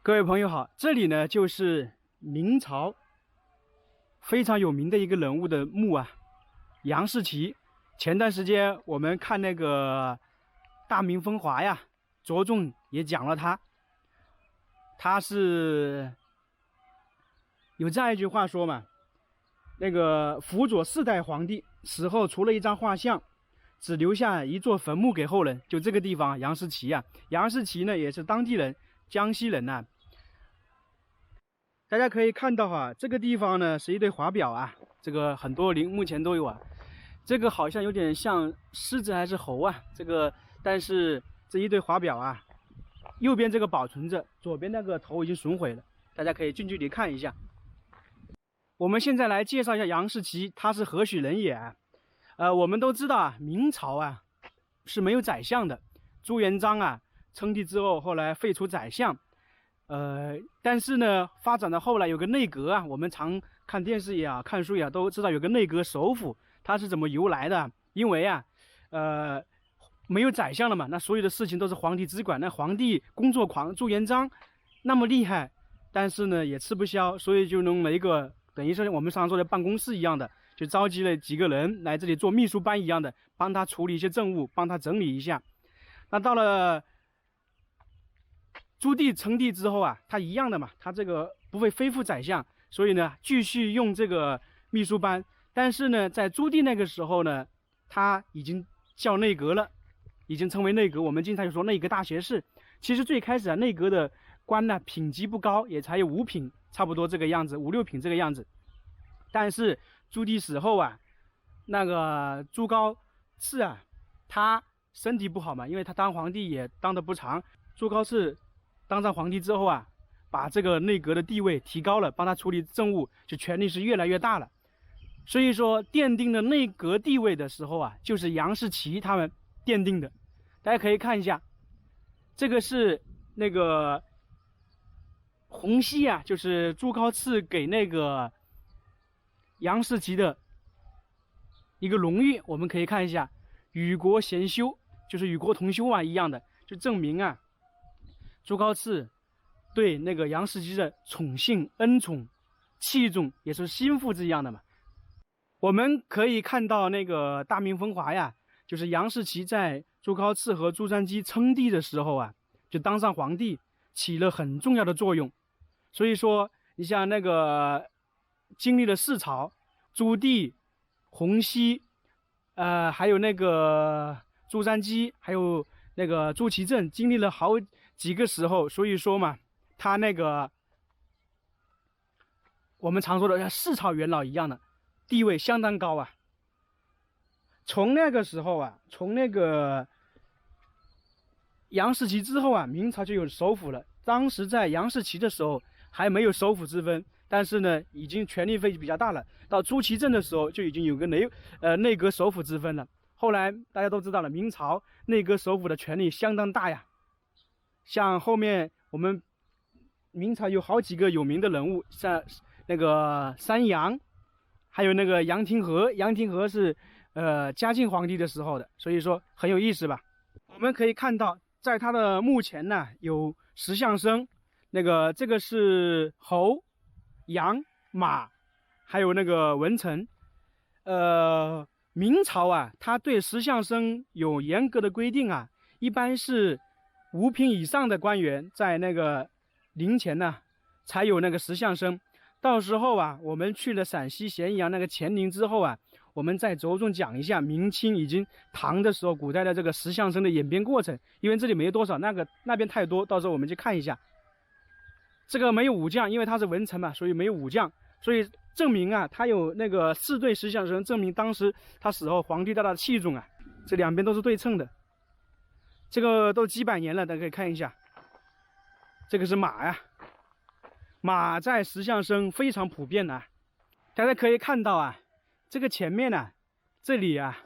各位朋友好，这里呢就是明朝非常有名的一个人物的墓啊，杨士奇。前段时间我们看那个大明风华呀，着重也讲了他。他是有这样一句话说嘛，那个辅佐4代皇帝死后，除了一张画像，只留下一座坟墓给后人。就这个地方，杨士奇啊，杨士奇呢也是当地人，江西人呐。大家可以看到啊，这个地方呢是一对华表啊，这个很多目前都有啊。这个好像有点像狮子还是猴啊，这个但是这一对华表啊，右边这个保存着，左边那个头已经损毁了，大家可以近距离看一下。我们现在来介绍一下杨士奇，他是何许人也？我们都知道啊，明朝啊是没有宰相的，朱元璋啊称帝之后，后来废除宰相。但是呢，发展到后来有个内阁啊，我们常看电视也好，看书也好，都知道有个内阁首辅，它是怎么由来的？因为啊，没有宰相了嘛，那所有的事情都是皇帝只管。那皇帝工作狂，朱元璋那么厉害，但是呢也吃不消，所以就弄了一个等于是我们常说的办公室一样的，就召集了几个人来这里做秘书班一样的，帮他处理一些政务，帮他整理一下。那到了朱棣称帝之后啊，他一样的嘛，他这个不会恢复宰相，所以呢继续用这个秘书班。但是呢，在朱棣那个时候呢，他已经叫内阁了，已经称为内阁。我们经常就说内阁大学士。其实最开始啊，内阁的官呢品级不高，也才有5品，差不多这个样子，5、6品这个样子。但是朱棣死后啊，那个朱高炽啊，他身体不好嘛，因为他当皇帝也当得不长。朱高炽当上皇帝之后啊，把这个内阁的地位提高了，帮他处理政务，就权力是越来越大了。所以说奠定了内阁地位的时候啊，就是杨士奇他们奠定的。大家可以看一下，这个是那个洪熙啊，就是朱高炽给那个杨士奇的一个荣誉，我们可以看一下，与国贤修，就是与国同修啊一样的，就证明啊朱高炽对那个杨士奇的宠幸、恩宠、器重，也是心腹之一样的嘛。我们可以看到那个大明风华呀，就是杨士奇在朱高炽和朱瞻基称帝的时候啊，就当上皇帝，起了很重要的作用。所以说，你像那个经历了4朝，朱棣、洪熙，还有那个朱瞻基，还有那个朱祁镇，经历了好几个时候，所以说嘛，他那个我们常说的像4朝元老一样的地位相当高啊。从那个时候啊，从那个杨士奇之后啊，明朝就有首辅了。当时在杨士奇的时候还没有首辅之分，但是呢，已经权力比较大了。到朱祁镇的时候就已经有个内阁首辅之分了。后来大家都知道了，明朝内阁首辅的权力相当大呀。像后面我们明朝有好几个有名的人物，像那个三杨，还有那个杨廷和。杨廷和是嘉靖皇帝的时候的，所以说很有意思吧。我们可以看到，在他的墓前呢有石像生，这个是猴、羊、马，还有那个文臣。明朝啊，他对石像生有严格的规定啊，一般是5品以上的官员在那个陵前呢才有那个石像生。到时候啊，我们去了陕西咸阳那个乾陵之后啊，我们再着重讲一下明清以及唐的时候古代的这个石像生的演变过程，因为这里没有多少，那边太多，到时候我们去看一下。这个没有武将，因为他是文臣嘛，所以没有武将，所以证明啊，他有那个4对石像生，证明当时他死后皇帝对他的器重啊，这两边都是对称的。这个都几百年了，大家可以看一下。这个是马呀，马在石像生非常普遍啊。大家可以看到啊，这个前面呢，这里啊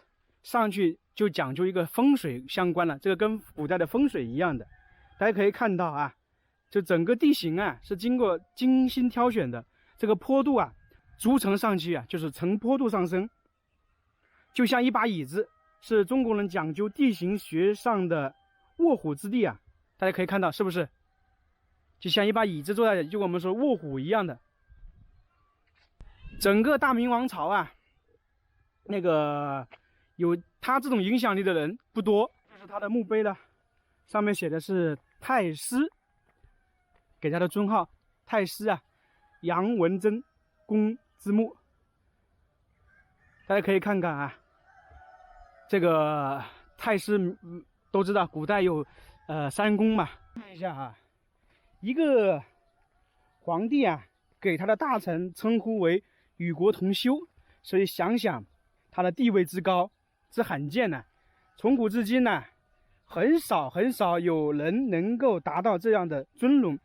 上去就讲究一个风水相关了，这个跟古代的风水一样的。大家可以看到啊，就整个地形啊是经过精心挑选的，这个坡度啊逐层上去啊，就是呈坡度上升，就像一把椅子，是中国人讲究地形学上的卧虎之地啊。大家可以看到是不是？就像一把椅子坐在，就我们说卧虎一样的。整个大明王朝啊，那个有他这种影响力的人不多。这是他的墓碑了，上面写的是太师，给他的尊号太师啊，杨文贞公之墓。大家可以看看啊，这个太师都知道，古代有三公嘛。看一下啊，一个皇帝啊，给他的大臣称呼为与国同修，所以想想他的地位之高之罕见呢。从古至今呢，很少有人能够达到这样的尊荣。